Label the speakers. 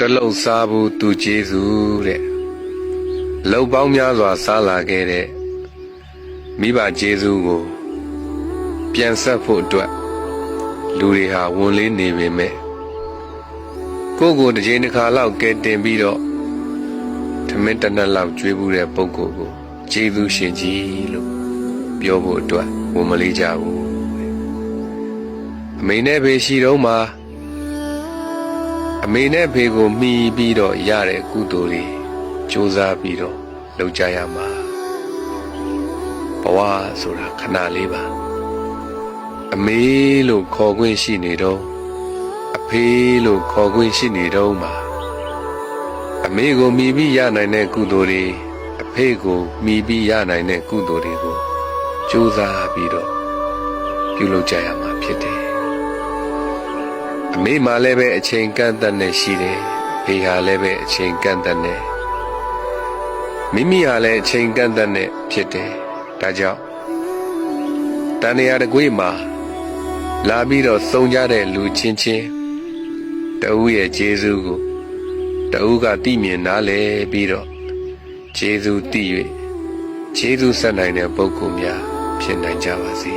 Speaker 1: တလုံးစားဘူးသူကျေးဇူးတဲ့လှုပ်ပေါင်းများစွာစားလာခဲ့တဲ့မိဘကျေးဇူးကိုပြန်ဆက်ဖို့အတွက်လူတွေဟာဝန်လေးနေပေမဲ့ကိုယ့်ကိုတစ်ချိန်တစ်ခါလောက်ကဲတင်ပြီးတော့ထမင်းတစ်နက်လောက်ကျွေးဘူးတဲ့ပုဂ္ဂိုလ်ကိုကျေးဇူးရှင်ကြီးလို့ပြောဖို့အတွက်ဝန်မလေးကြဘူးအမေနဲ့ဖေရှိတော့မှအမေနဲ့ဖေကိုမှီပြီးတော့ရတဲ့ကုသိုလ်တွေစူးစမ်းပြီးတော့လုပ်ကြရမှာဘဝဆိုတာခဏလေးပါအမေလို့ခေါ်ခွင့်ရှိနေတော့အဖေလို့ခေါ်ခွင့်ရှိနေတော့မှာအမေကိုမှီပြီးရနိုင်တဲ့ကုသိုလ်တွေအဖေကိုမှီပြီးရနိုင်တဲ့ကုသိုလ်တွေကိုစူးစမ်းပြီးတော့ပြုလုပ်ကြရမှာဖြစ်တယ်အမေမှလည်းပဲအချိန်ကန့်သတ်နေရှိတယ်ဖေဟာလည်းပဲအချိန်ကန့်သတ်နေမိမိဟာလည်းအချိန်ကန့်သတ်နေဖြစ်တယ်ဒါကြောင့်တန်ရာတကွေးမှာလာပြီးတော့စုံကြတဲ့လူချင်းချင်းတဦးရဲ့ကျေးဇူးကိုတဦးကသိမြင်နားလဲပြီးတော့ကျေးဇူးသိ၍ကျေးဇူးဆက်နိုင်တဲ့ပုဂ္ဂိုလ်များဖြစ်နိုင်ကြပါစေ